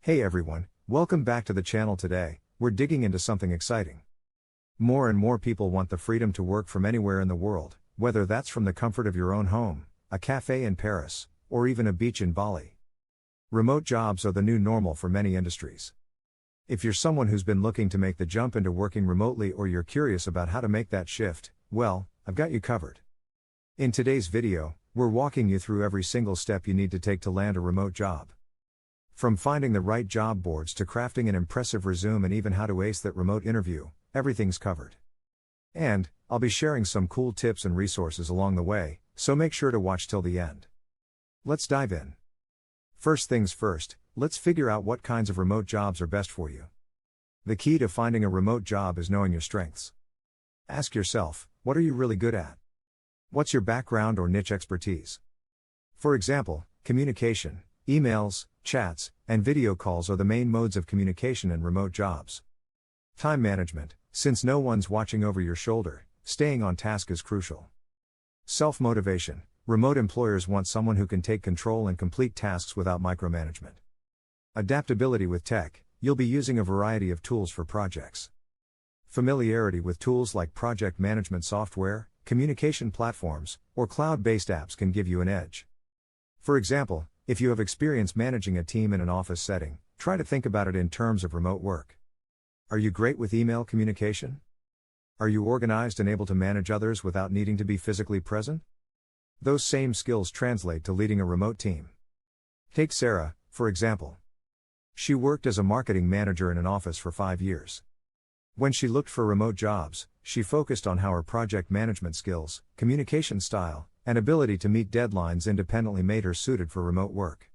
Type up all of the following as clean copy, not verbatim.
Hey everyone, welcome back to the channel. Today, we're digging into something exciting. More and more people want the freedom to work from anywhere in the world, whether that's from the comfort of your own home, a cafe in Paris, or even a beach in Bali. Remote jobs are the new normal for many industries. If you're someone who's been looking to make the jump into working remotely, or you're curious about how to make that shift, well, I've got you covered. In today's video, we're walking you through every single step you need to take to land a remote job. From finding the right job boards to crafting an impressive resume and even how to ace that remote interview, everything's covered. And I'll be sharing some cool tips and resources along the way, so make sure to watch till the end. Let's dive in. First things first, let's figure out what kinds of remote jobs are best for you. The key to finding a remote job is knowing your strengths. Ask yourself, what are you really good at? What's your background or niche expertise? For example, communication, emails, chats, and video calls are the main modes of communication in remote jobs. Time management, since no one's watching over your shoulder, staying on task is crucial. Self-motivation, remote employers want someone who can take control and complete tasks without micromanagement. Adaptability with tech, you'll be using a variety of tools for projects. Familiarity with tools like project management software, communication platforms, or cloud-based apps can give you an edge. For example, if you have experience managing a team in an office setting, try to think about it in terms of remote work. Are you great with email communication? Are you organized and able to manage others without needing to be physically present? Those same skills translate to leading a remote team. Take Sarah, for example. She worked as a marketing manager in an office for 5 years. When she looked for remote jobs, she focused on how her project management skills, communication style, and ability to meet deadlines independently made her suited for remote work.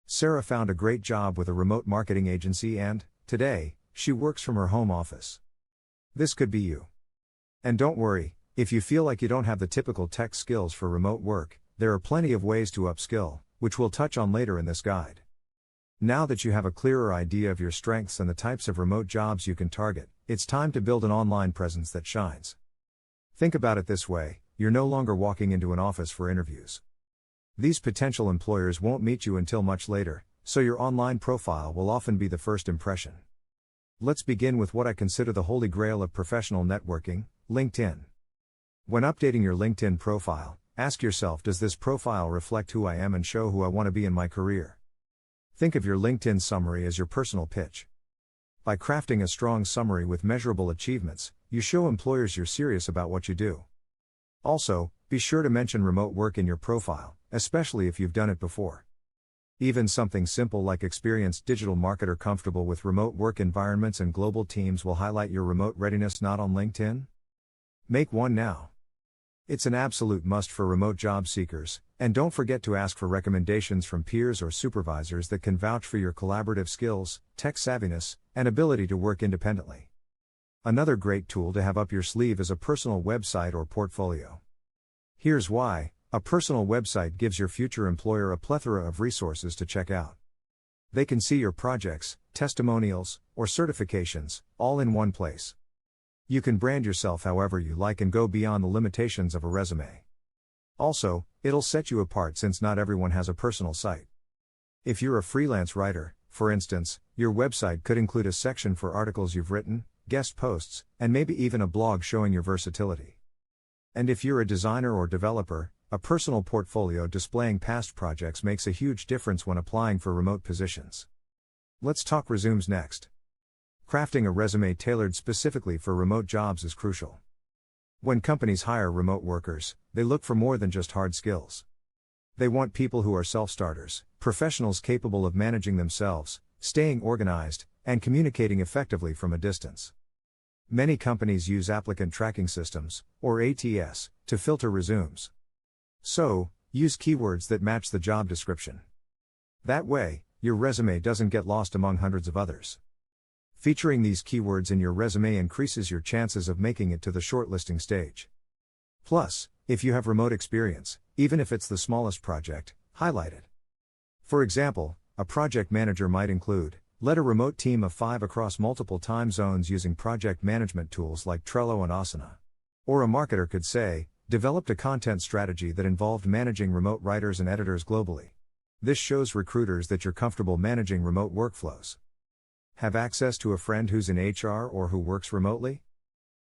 Sarah found a great job with a remote marketing agency and, today, she works from her home office. This could be you. And don't worry, if you feel like you don't have the typical tech skills for remote work, there are plenty of ways to upskill, which we'll touch on later in this guide. Now that you have a clearer idea of your strengths and the types of remote jobs you can target, it's time to build an online presence that shines. Think about it this way. You're no longer walking into an office for interviews. These potential employers won't meet you until much later, so your online profile will often be the first impression. Let's begin with what I consider the holy grail of professional networking, LinkedIn. When updating your LinkedIn profile, ask yourself, does this profile reflect who I am and show who I want to be in my career? Think of your LinkedIn summary as your personal pitch. By crafting a strong summary with measurable achievements, you show employers you're serious about what you do. Also, be sure to mention remote work in your profile, especially if you've done it before. Even something simple like experienced digital marketer comfortable with remote work environments and global teams will highlight your remote readiness. Not on LinkedIn? Make one now. It's an absolute must for remote job seekers, and don't forget to ask for recommendations from peers or supervisors that can vouch for your collaborative skills, tech savviness, and ability to work independently. Another great tool to have up your sleeve is a personal website or portfolio. Here's why: a personal website gives your future employer a plethora of resources to check out. They can see your projects, testimonials, or certifications, all in one place. You can brand yourself however you like and go beyond the limitations of a resume. Also, it'll set you apart since not everyone has a personal site. If you're a freelance writer, for instance, your website could include a section for articles you've written, guest posts, and maybe even a blog showing your versatility. And if you're a designer or developer, a personal portfolio displaying past projects makes a huge difference when applying for remote positions. Let's talk resumes next. Crafting a resume tailored specifically for remote jobs is crucial. When companies hire remote workers, they look for more than just hard skills. They want people who are self-starters, professionals capable of managing themselves, staying organized, and communicating effectively from a distance. Many companies use applicant tracking systems, or ATS, to filter resumes. So, use keywords that match the job description. That way, your resume doesn't get lost among hundreds of others. Featuring these keywords in your resume increases your chances of making it to the shortlisting stage. Plus, if you have remote experience, even if it's the smallest project, highlight it. For example, a project manager might include, led a remote team of 5 across multiple time zones using project management tools like Trello and Asana. Or a marketer could say, developed a content strategy that involved managing remote writers and editors globally. This shows recruiters that you're comfortable managing remote workflows. Have access to a friend who's in HR or who works remotely?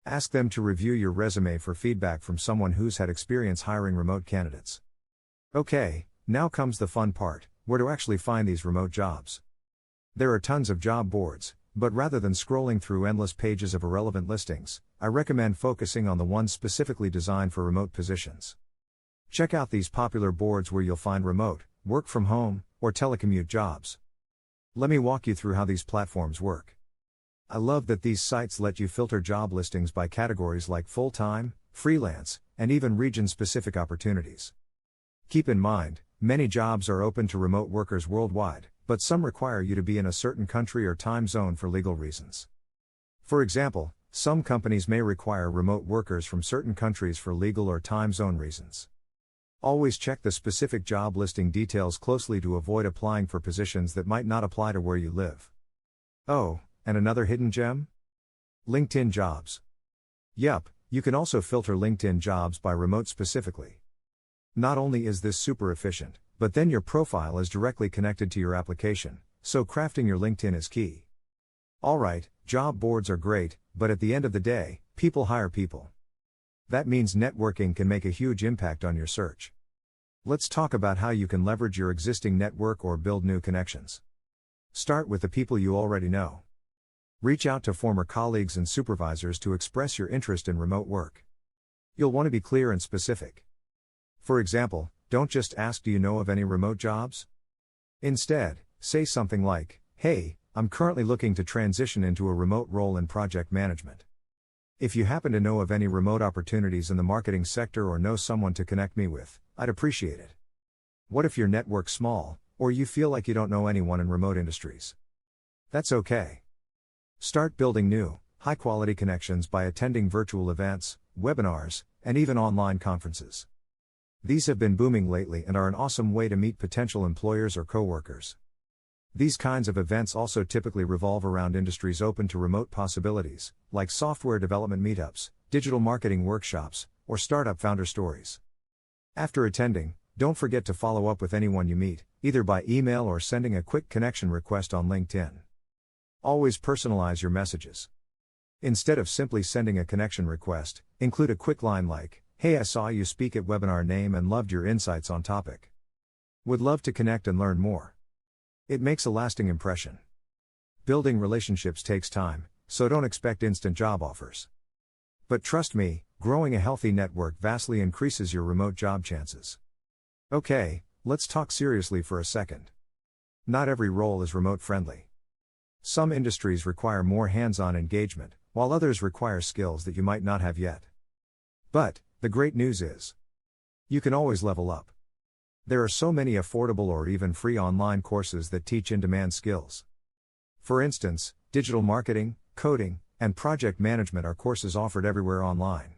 Ask them to review your resume for feedback from someone who's had experience hiring remote candidates. Okay, now comes the fun part: where to actually find these remote jobs. There are tons of job boards, but rather than scrolling through endless pages of irrelevant listings, I recommend focusing on the ones specifically designed for remote positions. Check out these popular boards where you'll find remote, work from home, or telecommute jobs. Let me walk you through how these platforms work. I love that these sites let you filter job listings by categories like full-time, freelance, and even region-specific opportunities. Keep in mind, many jobs are open to remote workers worldwide, but some require you to be in a certain country or time zone for legal reasons. For example, some companies may require remote workers from certain countries for legal or time zone reasons. Always check the specific job listing details closely to avoid applying for positions that might not apply to where you live. Oh, and another hidden gem? LinkedIn jobs. Yup, you can also filter LinkedIn jobs by remote specifically. Not only is this super efficient, but then your profile is directly connected to your application, so crafting your LinkedIn is key. Alright, job boards are great, but at the end of the day, people hire people. That means networking can make a huge impact on your search. Let's talk about how you can leverage your existing network or build new connections. Start with the people you already know. Reach out to former colleagues and supervisors to express your interest in remote work. You'll want to be clear and specific. For example, don't just ask, "Do you know of any remote jobs?" Instead, say something like, "Hey, I'm currently looking to transition into a remote role in project management. If you happen to know of any remote opportunities in the marketing sector or know someone to connect me with, I'd appreciate it." What if your network's small, or you feel like you don't know anyone in remote industries? That's okay. Start building new, high-quality connections by attending virtual events, webinars, and even online conferences. These have been booming lately and are an awesome way to meet potential employers or coworkers. These kinds of events also typically revolve around industries open to remote possibilities, like software development meetups, digital marketing workshops, or startup founder stories. After attending, don't forget to follow up with anyone you meet, either by email or sending a quick connection request on LinkedIn. Always personalize your messages. Instead of simply sending a connection request, include a quick line like, "Hey, I saw you speak at webinar name and loved your insights on topic. Would love to connect and learn more." It makes a lasting impression. Building relationships takes time, so don't expect instant job offers. But trust me, growing a healthy network vastly increases your remote job chances. Okay, let's talk seriously for a second. Not every role is remote friendly. Some industries require more hands-on engagement, while others require skills that you might not have yet. But the great news is, you can always level up. There are so many affordable or even free online courses that teach in-demand skills. For instance, digital marketing, coding, and project management are courses offered everywhere online.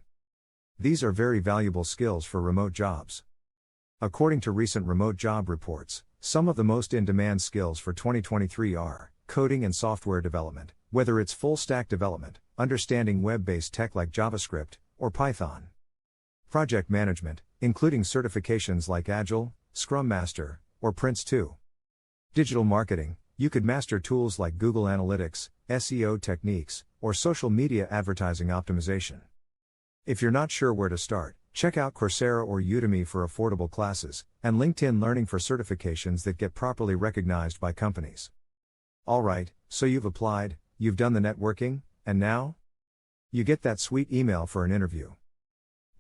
These are very valuable skills for remote jobs. According to recent remote job reports, some of the most in-demand skills for 2023 are coding and software development, whether it's full-stack development, understanding web-based tech like JavaScript, or Python. Project management, including certifications like Agile, Scrum Master, or Prince2. Digital marketing, you could master tools like Google Analytics, SEO techniques, or social media advertising optimization. If you're not sure where to start, check out Coursera or Udemy for affordable classes, and LinkedIn Learning for certifications that get properly recognized by companies. Alright, so you've applied, you've done the networking, and now? You get that sweet email for an interview.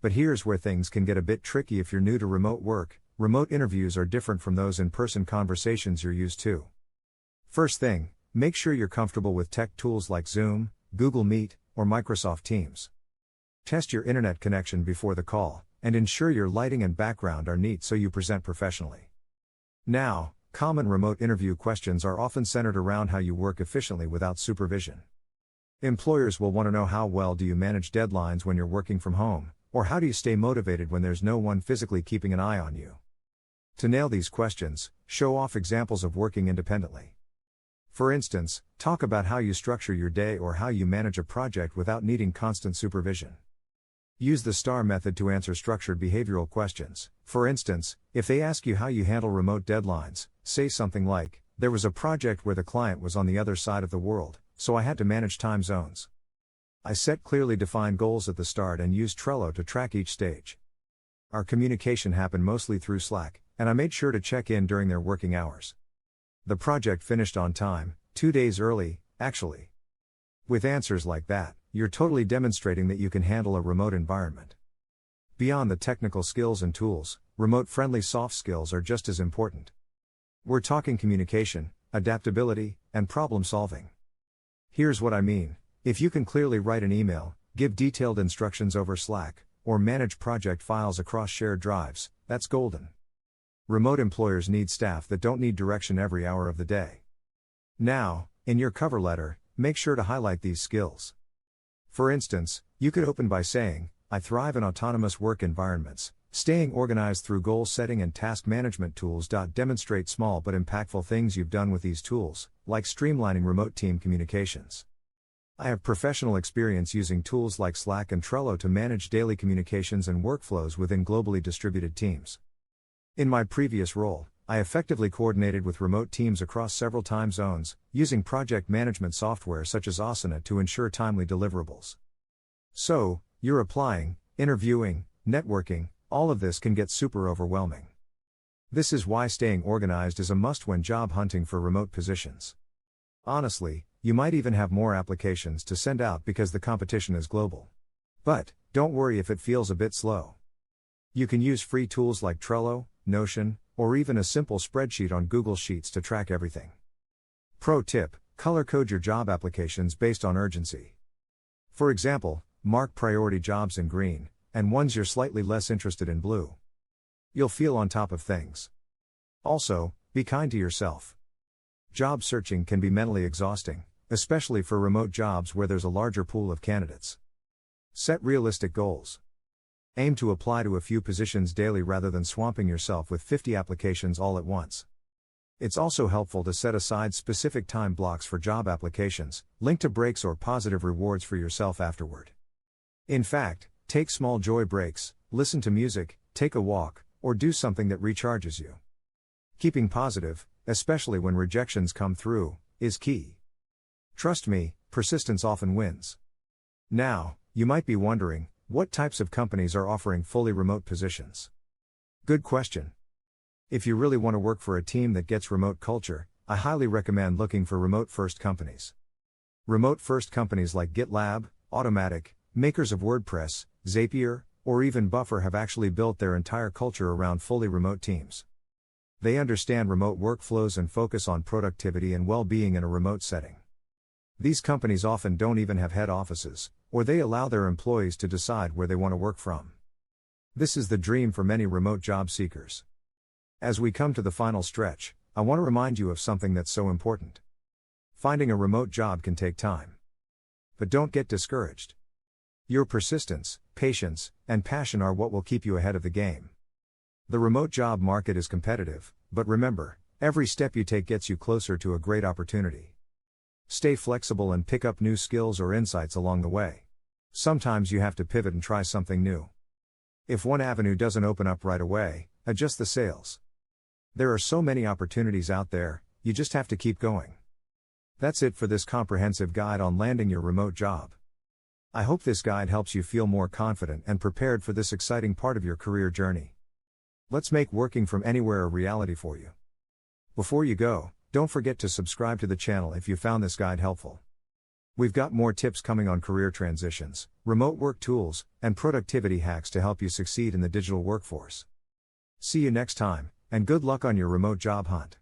But here's where things can get a bit tricky if you're new to remote work. Remote interviews are different from those in-person conversations you're used to. First thing, make sure you're comfortable with tech tools like Zoom, Google Meet, or Microsoft Teams. Test your internet connection before the call, and ensure your lighting and background are neat so you present professionally. Now, common remote interview questions are often centered around how you work efficiently without supervision. Employers will want to know how well do you manage deadlines when you're working from home, or how do you stay motivated when there's no one physically keeping an eye on you. To nail these questions, show off examples of working independently. For instance, talk about how you structure your day or how you manage a project without needing constant supervision. Use the STAR method to answer structured behavioral questions. For instance, if they ask you how you handle remote deadlines, say something like, "There was a project where the client was on the other side of the world, so I had to manage time zones. I set clearly defined goals at the start and used Trello to track each stage. Our communication happened mostly through Slack, and I made sure to check in during their working hours. The project finished on time, 2 days early, actually." With answers like that, you're totally demonstrating that you can handle a remote environment. Beyond the technical skills and tools, remote-friendly soft skills are just as important. We're talking communication, adaptability, and problem solving. Here's what I mean. If you can clearly write an email, give detailed instructions over Slack, or manage project files across shared drives, that's golden. Remote employers need staff that don't need direction every hour of the day. Now, in your cover letter, make sure to highlight these skills. For instance, you could open by saying, "I thrive in autonomous work environments, staying organized through goal setting and task management tools." Demonstrate small but impactful things you've done with these tools, like streamlining remote team communications. "I have professional experience using tools like Slack and Trello to manage daily communications and workflows within globally distributed teams. In my previous role, I effectively coordinated with remote teams across several time zones, using project management software such as Asana to ensure timely deliverables." So, you're applying, interviewing, networking, all of this can get super overwhelming. This is why staying organized is a must when job hunting for remote positions. Honestly, you might even have more applications to send out because the competition is global. But, don't worry if it feels a bit slow. You can use free tools like Trello, Notion, or even a simple spreadsheet on Google Sheets to track everything. Pro tip: color code your job applications based on urgency. For example, mark priority jobs in green, and ones you're slightly less interested in blue. You'll feel on top of things. Also, be kind to yourself. Job searching can be mentally exhausting, especially for remote jobs where there's a larger pool of candidates. Set realistic goals. Aim to apply to a few positions daily rather than swamping yourself with 50 applications all at once. It's also helpful to set aside specific time blocks for job applications, link to breaks or positive rewards for yourself afterward. In fact, take small joy breaks, listen to music, take a walk, or do something that recharges you. Keeping positive, especially when rejections come through, is key. Trust me, persistence often wins. Now, you might be wondering, what types of companies are offering fully remote positions? Good question. If you really want to work for a team that gets remote culture, I highly recommend looking for remote-first companies. Remote-first companies like GitLab, Automatic, makers of WordPress, Zapier, or even Buffer have actually built their entire culture around fully remote teams. They understand remote workflows and focus on productivity and well-being in a remote setting. These companies often don't even have head offices, or they allow their employees to decide where they want to work from. This is the dream for many remote job seekers. As we come to the final stretch, I want to remind you of something that's so important. Finding a remote job can take time. But don't get discouraged. Your persistence, patience, and passion are what will keep you ahead of the game. The remote job market is competitive, but remember, every step you take gets you closer to a great opportunity. Stay flexible and pick up new skills or insights along the way. Sometimes you have to pivot and try something new. If one avenue doesn't open up right away, adjust the sails. There are so many opportunities out there, you just have to keep going. That's it for this comprehensive guide on landing your remote job. I hope this guide helps you feel more confident and prepared for this exciting part of your career journey. Let's make working from anywhere a reality for you. Before you go, don't forget to subscribe to the channel if you found this guide helpful. We've got more tips coming on career transitions, remote work tools, and productivity hacks to help you succeed in the digital workforce. See you next time, and good luck on your remote job hunt.